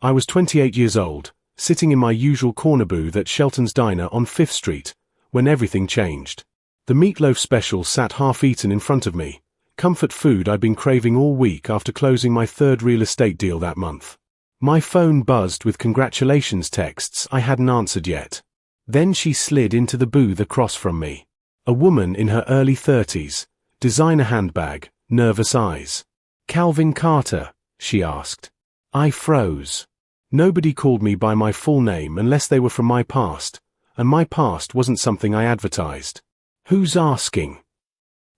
I was 28 years old, sitting in my usual corner booth at Shelton's Diner on 5th Street, when everything changed. The meatloaf special sat half-eaten in front of me, comfort food I'd been craving all week after closing my third real estate deal that month. My phone buzzed with congratulations texts I hadn't answered yet. Then she slid into the booth across from me. A woman in her early 30s, designer handbag, nervous eyes. "Calvin Carter?" she asked. I froze. Nobody called me by my full name unless they were from my past, and my past wasn't something I advertised. "Who's asking?"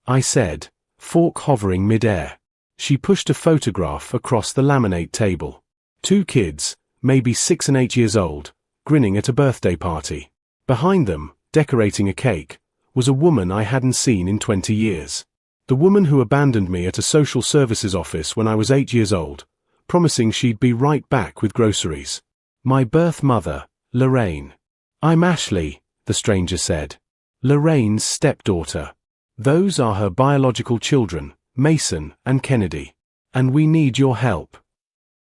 I said, fork hovering mid-air. She pushed a photograph across the laminate table. 2 kids, maybe 6 and 8 years old, grinning at a birthday party. Behind them, decorating a cake, was a woman I hadn't seen in 20 years. The woman who abandoned me at a social services office when I was 8 years old, promising she'd be right back with groceries. My birth mother, Lorraine. "I'm Ashley," the stranger said. "Lorraine's stepdaughter. Those are her biological children, Mason and Kennedy. And we need your help."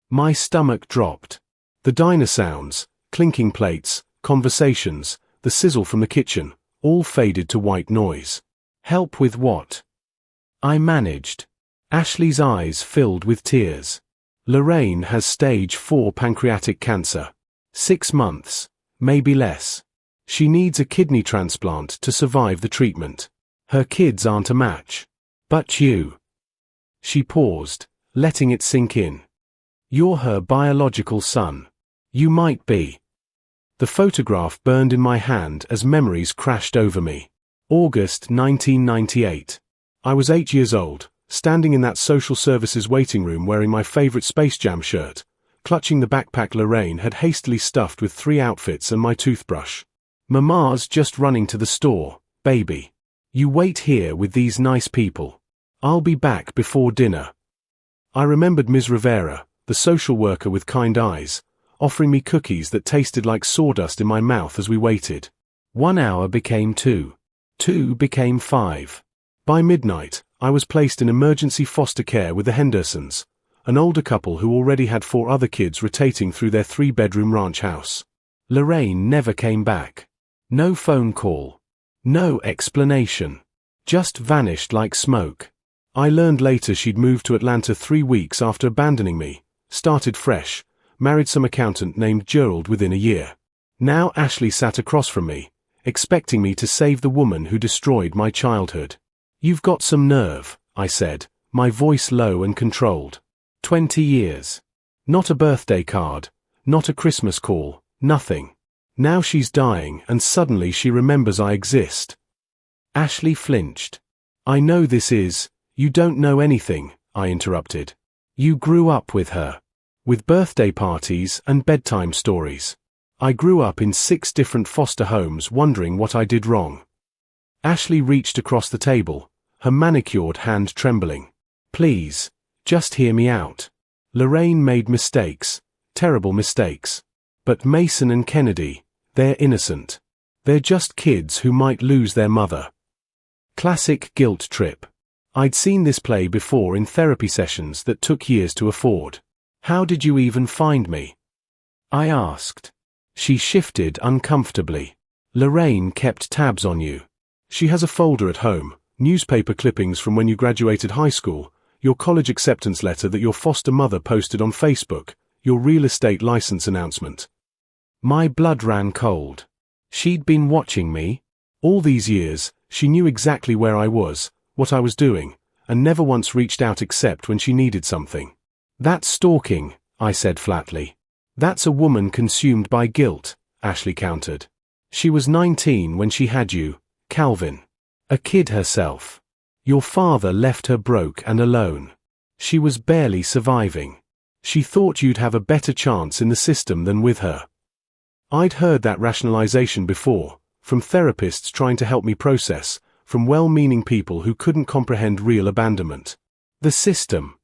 My stomach dropped. The diner sounds, clinking plates, conversations, the sizzle from the kitchen, all faded to white noise. Help with what? I managed. Ashley's eyes filled with tears. "Lorraine has stage 4 pancreatic cancer. 6 months, maybe less. She needs a kidney transplant to survive the treatment. Her kids aren't a match. But you." She paused, letting it sink in. "You're her biological son. You might be." The photograph burned in my hand as memories crashed over me. August 1998. I was 8 years old, standing in that social services waiting room wearing my favorite Space Jam shirt, clutching the backpack Lorraine had hastily stuffed with 3 outfits and my toothbrush. "Mama's just running to the store, baby. You wait here with these nice people. I'll be back before dinner." I remembered Ms. Rivera, the social worker with kind eyes, offering me cookies that tasted like sawdust in my mouth as we waited. 1 hour became 2. 2 became 5. By midnight, I was placed in emergency foster care with the Hendersons, an older couple who already had 4 other kids rotating through their 3-bedroom ranch house. Lorraine never came back. No phone call. No explanation. Just vanished like smoke. I learned later she'd moved to Atlanta 3 weeks after abandoning me, started fresh, married some accountant named Gerald within a year. Now Ashley sat across from me, expecting me to save the woman who destroyed my childhood. "You've got some nerve," I said, my voice low and controlled. 20 years. Not a birthday card, not a Christmas call, nothing. Now she's dying and suddenly she remembers I exist. Ashley flinched. "I know this is, you don't know anything," I interrupted. "You grew up with her. With birthday parties and bedtime stories. I grew up in 6 different foster homes wondering what I did wrong." Ashley reached across the table, her manicured hand trembling. "Please, just hear me out. Lorraine made mistakes, terrible mistakes. But Mason and Kennedy, they're innocent. They're just kids who might lose their mother." Classic guilt trip. I'd seen this play before in therapy sessions that took years to afford. "How did you even find me?" I asked. She shifted uncomfortably. "Lorraine kept tabs on you. She has a folder at home, newspaper clippings from when you graduated high school, your college acceptance letter that your foster mother posted on Facebook, your real estate license announcement." My blood ran cold. She'd been watching me. All these years, she knew exactly where I was, what I was doing, and never once reached out except when she needed something. "That's stalking," I said flatly. "That's a woman consumed by guilt," Ashley countered. "She was 19 when she had you, Calvin. A kid herself. Your father left her broke and alone. She was barely surviving. She thought you'd have a better chance in the system than with her." I'd heard that rationalization before, from therapists trying to help me process, from well-meaning people who couldn't comprehend real abandonment. The system.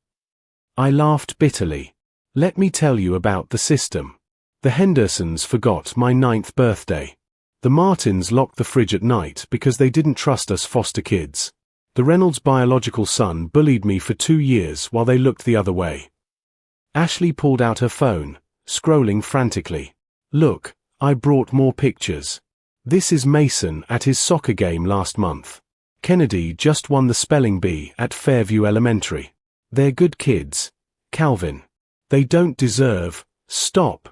I laughed bitterly. "Let me tell you about the system. The Hendersons forgot my 9th birthday. The Martins locked the fridge at night because they didn't trust us foster kids. The Reynolds' biological son bullied me for 2 years while they looked the other way." Ashley pulled out her phone, scrolling frantically. Look, I brought more pictures. This is Mason at his soccer game last month. Kennedy just won the spelling bee at Fairview Elementary. They're good kids. Calvin. They don't deserve. Stop.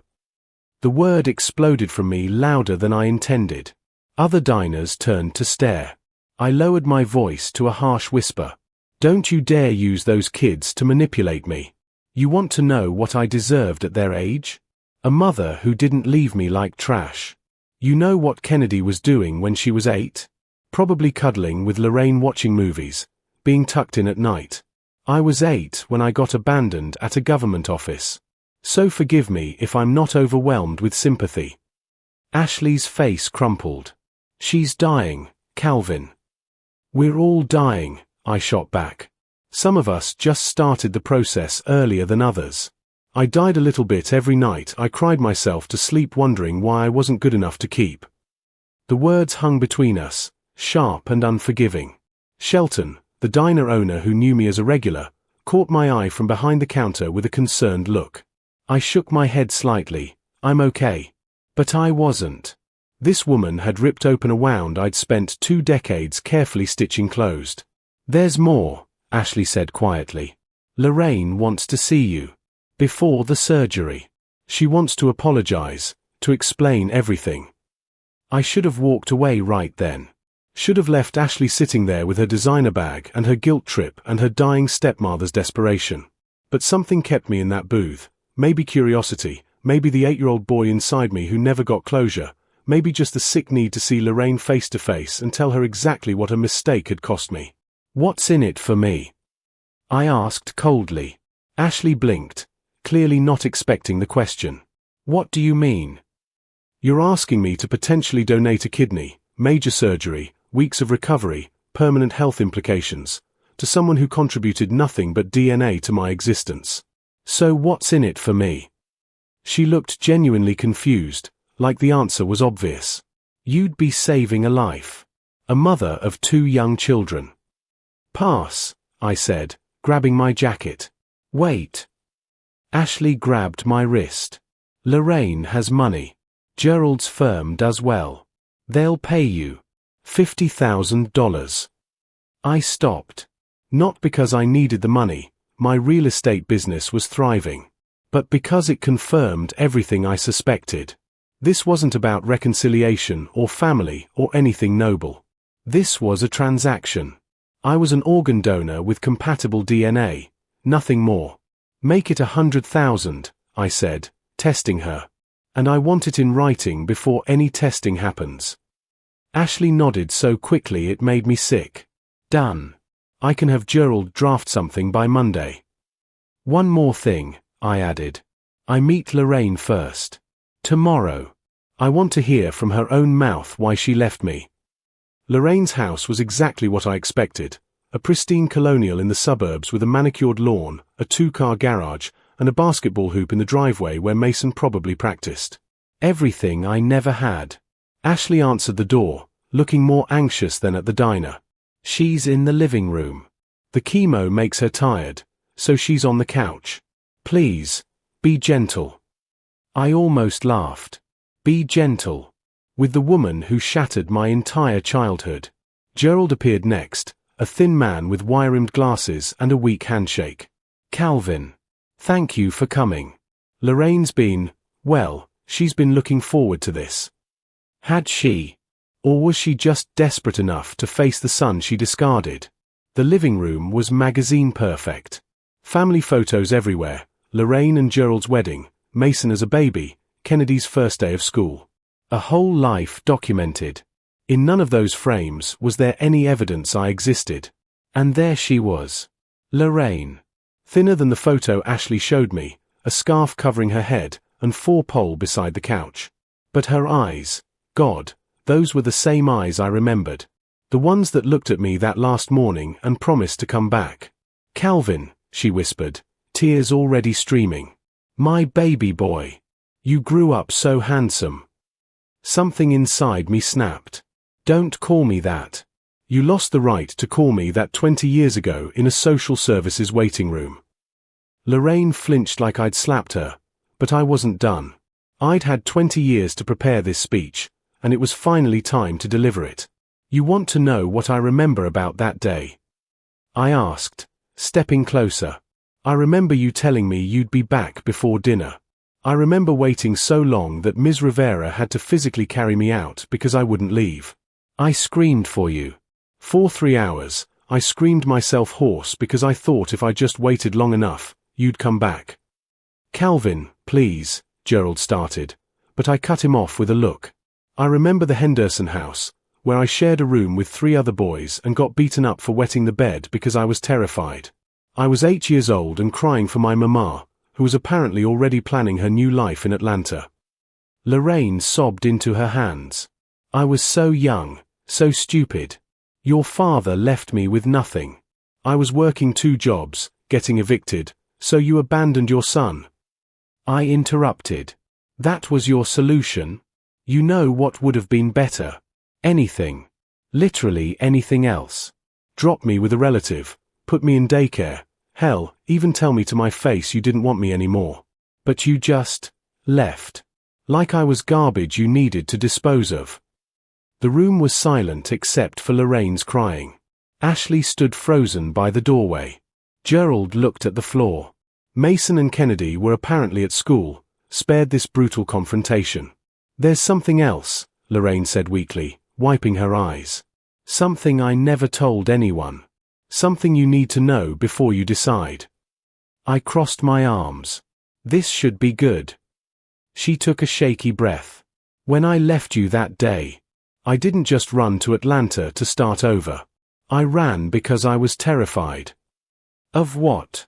The word exploded from me louder than I intended. Other diners turned to stare. I lowered my voice to a harsh whisper. Don't you dare use those kids to manipulate me. You want to know what I deserved at their age? A mother who didn't leave me like trash. You know what Kennedy was doing when she was 8? Probably cuddling with Lorraine, watching movies, being tucked in at night. I was 8 when I got abandoned at a government office. So forgive me if I'm not overwhelmed with sympathy. Ashley's face crumpled. She's dying, Calvin. We're all dying, I shot back. Some of us just started the process earlier than others. I died a little bit every night. I cried myself to sleep wondering why I wasn't good enough to keep. The words hung between us, sharp and unforgiving. Shelton, the diner owner who knew me as a regular, caught my eye from behind the counter with a concerned look. I shook my head slightly. I'm okay. But I wasn't. This woman had ripped open a wound I'd spent 2 decades carefully stitching closed. There's more, Ashley said quietly. Lorraine wants to see you. Before the surgery. She wants to apologize, to explain everything. I should have walked away right then. Should have left Ashley sitting there with her designer bag and her guilt trip and her dying stepmother's desperation. But something kept me in that booth. Maybe curiosity, maybe the 8-year-old boy inside me who never got closure, maybe just the sick need to see Lorraine face to face and tell her exactly what a mistake had cost me. What's in it for me? I asked coldly. Ashley blinked, clearly not expecting the question. What do you mean? You're asking me to potentially donate a kidney, major surgery, weeks of recovery, permanent health implications, to someone who contributed nothing but DNA to my existence. So what's in it for me? She looked genuinely confused, like the answer was obvious. You'd be saving a life. A mother of 2 young children. Pass, I said, grabbing my jacket. Wait. Ashley grabbed my wrist. Lorraine has money. Gerald's firm does well. They'll pay you $50,000. I stopped. Not because I needed the money, my real estate business was thriving, but because it confirmed everything I suspected. This wasn't about reconciliation or family or anything noble. This was a transaction. I was an organ donor with compatible DNA, nothing more. Make it 100,000, I said, testing her. And I want it in writing before any testing happens. Ashley nodded so quickly it made me sick. Done. I can have Gerald draft something by Monday. One more thing, I added. I meet Lorraine first. Tomorrow. I want to hear from her own mouth why she left me. Lorraine's house was exactly what I expected. A pristine colonial in the suburbs with a manicured lawn, a 2-car garage, and a basketball hoop in the driveway where Mason probably practiced. Everything I never had. Ashley answered the door, looking more anxious than at the diner. She's in the living room. The chemo makes her tired, so she's on the couch. Please, be gentle. I almost laughed. Be gentle. With the woman who shattered my entire childhood. Gerald appeared next, a thin man with wire-rimmed glasses and a weak handshake. Calvin. Thank you for coming. Lorraine's been, well, she's been looking forward to this. Had she? Or was she just desperate enough to face the son she discarded? The living room was magazine perfect. Family photos everywhere, Lorraine and Gerald's wedding, Mason as a baby, Kennedy's first day of school. A whole life documented. In none of those frames was there any evidence I existed. And there she was. Lorraine. Thinner than the photo Ashley showed me, a scarf covering her head, and 4-pole beside the couch. But her eyes, God, those were the same eyes I remembered. The ones that looked at me that last morning and promised to come back. Calvin, she whispered, tears already streaming. My baby boy. You grew up so handsome. Something inside me snapped. Don't call me that. You lost the right to call me that 20 years ago in a social services waiting room. Lorraine flinched like I'd slapped her, But I wasn't done. I'd had 20 years to prepare this speech, and it was finally time to deliver it. You want to know what I remember about that day? I asked, stepping closer. I remember you telling me you'd be back before dinner. I remember waiting so long that Ms. Rivera had to physically carry me out because I wouldn't leave. I screamed for you. For 3 hours, I screamed myself hoarse because I thought if I just waited long enough, you'd come back. Calvin, please, Gerald started, but I cut him off with a look. I remember the Henderson house, where I shared a room with 3 other boys and got beaten up for wetting the bed because I was terrified. I was 8 years old and crying for my mama, who was apparently already planning her new life in Atlanta. Lorraine sobbed into her hands. I was so young, so stupid. Your father left me with nothing. I was working 2 jobs, getting evicted, so you abandoned your son. I interrupted. That was your solution? You know what would have been better? Anything. Literally anything else. Drop me with a relative, put me in daycare, hell, even tell me to my face you didn't want me anymore. But you just left. Like I was garbage you needed to dispose of. The room was silent except for Lorraine's crying. Ashley stood frozen by the doorway. Gerald looked at the floor. Mason and Kennedy were apparently at school, spared this brutal confrontation. There's something else, Lorraine said weakly, wiping her eyes. Something I never told anyone. Something you need to know before you decide. I crossed my arms. This should be good. She took a shaky breath. When I left you that day, I didn't just run to Atlanta to start over. I ran because I was terrified. Of what?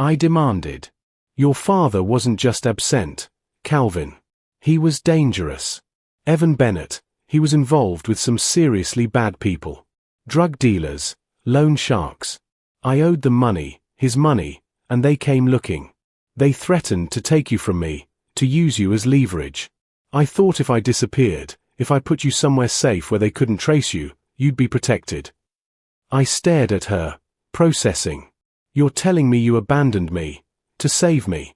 I demanded. Your father wasn't just absent, Calvin. He was dangerous. Evan Bennett, he was involved with some seriously bad people. Drug dealers, loan sharks. I owed them money, his money, and they came looking. They threatened to take you from me, to use you as leverage. I thought if I disappeared, if I put you somewhere safe where they couldn't trace you, you'd be protected. I stared at her, processing. You're telling me you abandoned me, to save me.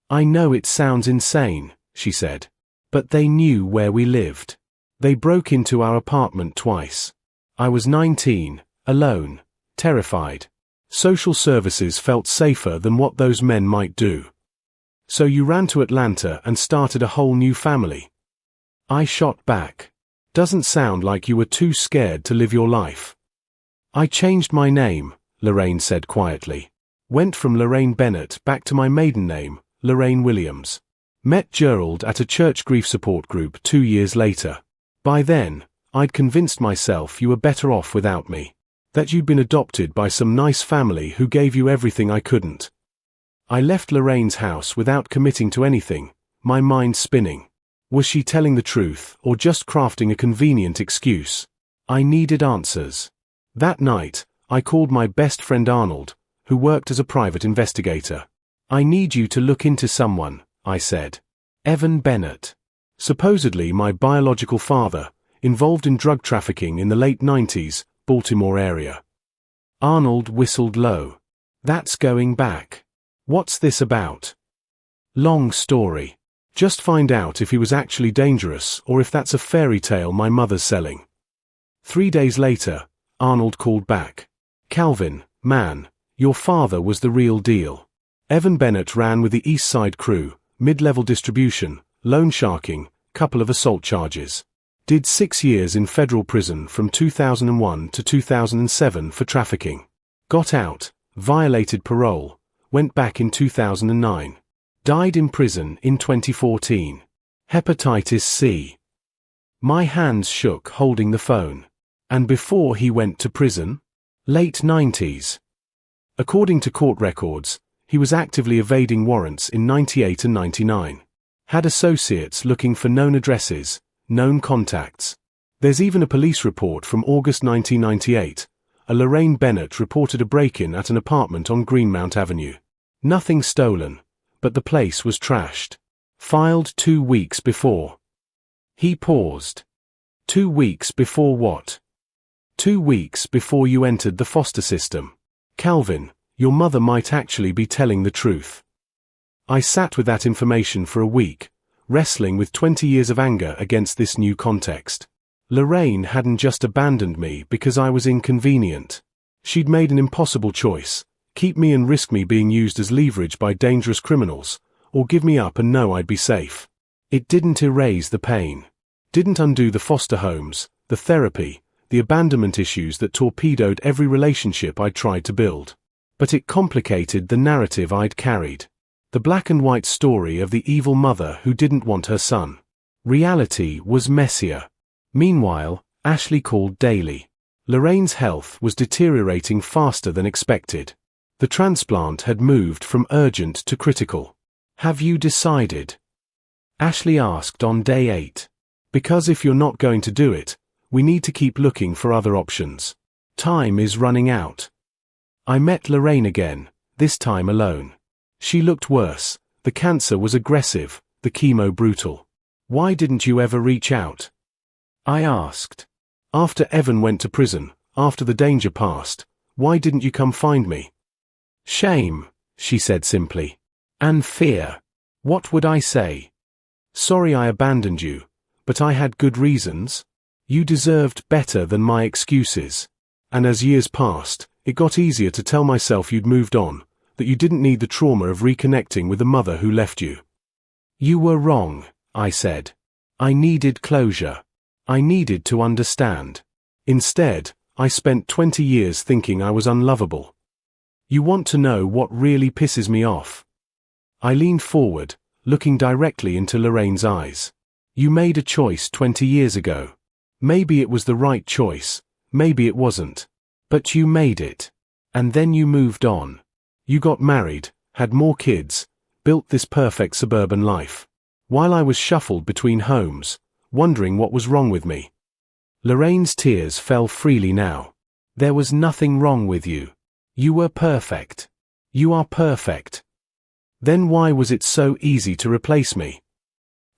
I know it sounds insane, she said. But they knew where we lived. They broke into our apartment twice. I was 19, alone, terrified. Social services felt safer than what those men might do. So you ran to Atlanta and started a whole new family. I shot back. Doesn't sound like you were too scared to live your life. I changed my name, Lorraine said quietly. Went from Lorraine Bennett back to my maiden name, Lorraine Williams. Met Gerald at a church grief support group 2 years later. By then, I'd convinced myself you were better off without me. That you'd been adopted by some nice family who gave you everything I couldn't. I left Lorraine's house without committing to anything, my mind spinning. Was she telling the truth or just crafting a convenient excuse? I needed answers. That night, I called my best friend Arnold, who worked as a private investigator. I need you to look into someone, I said. Evan Bennett. Supposedly my biological father, involved in drug trafficking in the late 90s, Baltimore area. Arnold whistled low. That's going back. What's this about? Long story. Just find out if he was actually dangerous or if that's a fairy tale my mother's selling. 3 days later, Arnold called back. Calvin, man, your father was the real deal. Evan Bennett ran with the East Side crew, mid-level distribution, loan sharking, couple of assault charges. Did 6 years in federal prison from 2001 to 2007 for trafficking. Got out, violated parole, went back in 2009. Died in prison in 2014. Hepatitis C. My hands shook holding the phone. And before he went to prison? Late 90s. According to court records, he was actively evading warrants in 98 and 99. Had associates looking for known addresses, known contacts. There's even a police report from August 1998. A Lorraine Bennett reported a break-in at an apartment on Greenmount Avenue. Nothing stolen, but the place was trashed. Filed 2 weeks before. He paused. 2 weeks before what? 2 weeks before you entered the foster system. Calvin, your mother might actually be telling the truth. I sat with that information for a week, wrestling with 20 years of anger against this new context. Lorraine hadn't just abandoned me because I was inconvenient. She'd made an impossible choice: keep me and risk me being used as leverage by dangerous criminals, or give me up and know I'd be safe. It didn't erase the pain. Didn't undo the foster homes, the therapy, the abandonment issues that torpedoed every relationship I'd tried to build. But it complicated the narrative I'd carried. The black and white story of the evil mother who didn't want her son. Reality was messier. Meanwhile, Ashley called daily. Lorraine's health was deteriorating faster than expected. The transplant had moved from urgent to critical. "Have you decided?" Ashley asked on day 8. "Because if you're not going to do it, we need to keep looking for other options. Time is running out." I met Lorraine again, this time alone. She looked worse. The cancer was aggressive, the chemo brutal. "Why didn't you ever reach out?" I asked. "After Evan went to prison, after the danger passed, why didn't you come find me?" "Shame," she said simply. "And fear." What would I say? "Sorry I abandoned you, but I had good reasons." You deserved better than my excuses. And as years passed, it got easier to tell myself you'd moved on, that you didn't need the trauma of reconnecting with the mother who left you. "You were wrong," I said. "I needed closure. I needed to understand. Instead, I spent 20 years thinking I was unlovable." "You want to know what really pisses me off?" I leaned forward, looking directly into Lorraine's eyes. "You made a choice 20 years ago. Maybe it was the right choice, maybe it wasn't. But you made it. And then you moved on. You got married, had more kids, built this perfect suburban life. While I was shuffled between homes, wondering what was wrong with me." Lorraine's tears fell freely now. "There was nothing wrong with you. You were perfect. You are perfect. Then why was it so easy to replace me?"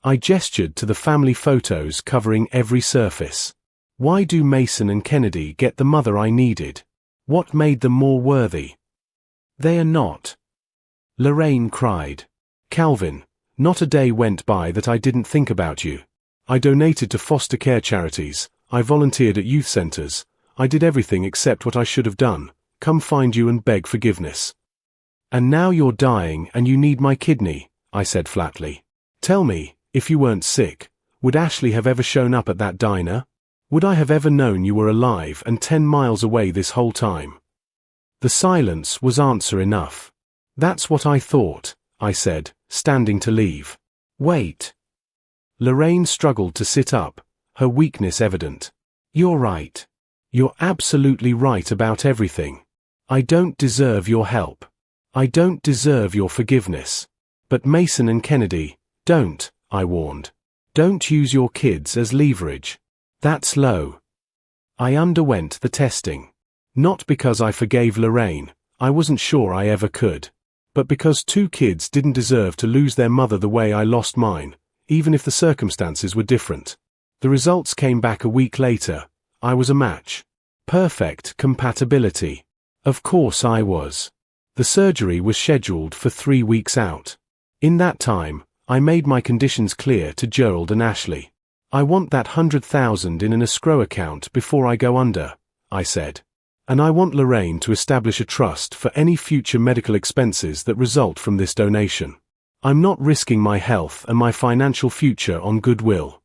I gestured to the family photos covering every surface. "Why do Mason and Kennedy get the mother I needed? What made them more worthy?" "They are not." Lorraine cried. "Calvin, not a day went by that I didn't think about you. I donated to foster care charities, I volunteered at youth centers, I did everything except what I should have done, come find you and beg forgiveness. And now you're dying and you need my kidney," I said flatly. "Tell me, if you weren't sick, would Ashley have ever shown up at that diner? Would I have ever known you were alive and 10 miles away this whole time?" The silence was answer enough. "That's what I thought," I said, standing to leave. "Wait." Lorraine struggled to sit up, her weakness evident. "You're right. You're absolutely right about everything. I don't deserve your help. I don't deserve your forgiveness. But Mason and Kennedy, don't," I warned. "Don't use your kids as leverage. That's low." I underwent the testing. Not because I forgave Lorraine, I wasn't sure I ever could. But because 2 kids didn't deserve to lose their mother the way I lost mine, even if the circumstances were different. The results came back a week later. I was a match. Perfect compatibility. Of course I was. The surgery was scheduled for 3 weeks out. In that time, I made my conditions clear to Gerald and Ashley. "I want that 100,000 in an escrow account before I go under," I said. "And I want Lorraine to establish a trust for any future medical expenses that result from this donation. I'm not risking my health and my financial future on goodwill."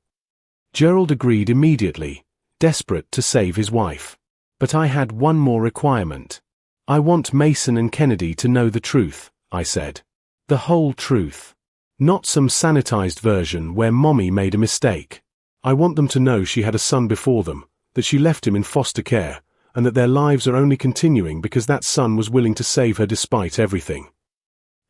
Gerald agreed immediately, desperate to save his wife. But I had one more requirement. "I want Mason and Kennedy to know the truth," I said. "The whole truth. Not some sanitized version where Mommy made a mistake. I want them to know she had a son before them, that she left him in foster care, and that their lives are only continuing because that son was willing to save her despite everything."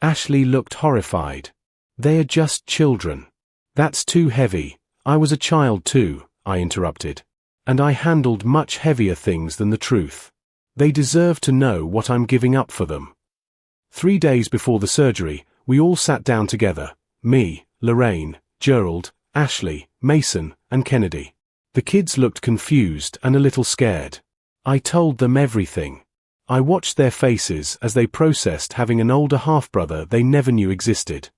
Ashley looked horrified. "They are just children." "That's too heavy. I was a child too," I interrupted. "And I handled much heavier things than the truth. They deserve to know what I'm giving up for them." 3 days before the surgery, we all sat down together. Me, Lorraine, Gerald, Ashley, Mason, and Kennedy. The kids looked confused and a little scared. I told them everything. I watched their faces as they processed having an older half-brother they never knew existed.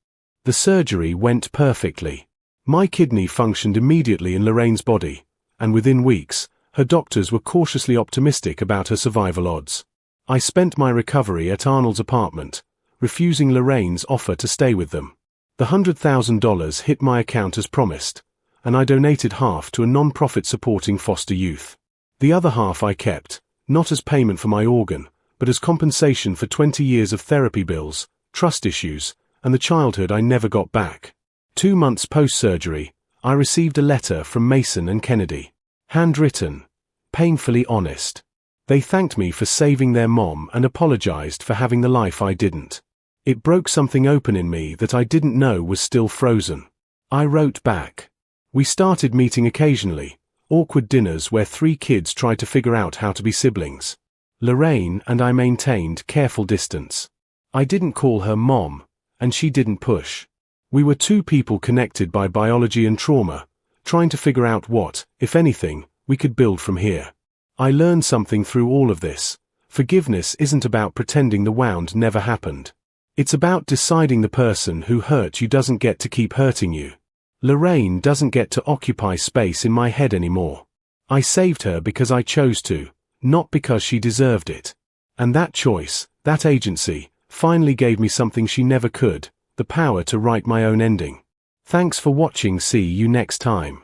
The surgery went perfectly. My kidney functioned immediately in Lorraine's body, and within weeks, her doctors were cautiously optimistic about her survival odds. I spent my recovery at Arnold's apartment, refusing Lorraine's offer to stay with them. The $100,000 hit my account as promised, and I donated half to a non-profit supporting foster youth. The other half I kept, not as payment for my organ, but as compensation for 20 years of therapy bills, trust issues, and the childhood I never got back. 2 months post-surgery, I received a letter from Mason and Kennedy. Handwritten, painfully honest. They thanked me for saving their mom and apologized for having the life I didn't. It broke something open in me that I didn't know was still frozen. I wrote back. We started meeting occasionally, awkward dinners where 3 kids tried to figure out how to be siblings. Lorraine and I maintained careful distance. I didn't call her mom, and she didn't push. We were 2 people connected by biology and trauma, trying to figure out what, if anything, we could build from here. I learned something through all of this. Forgiveness isn't about pretending the wound never happened. It's about deciding the person who hurt you doesn't get to keep hurting you. Lorraine doesn't get to occupy space in my head anymore. I saved her because I chose to, not because she deserved it. And that choice, that agency, finally gave me something she never could, the power to write my own ending. Thanks for watching. See you next time.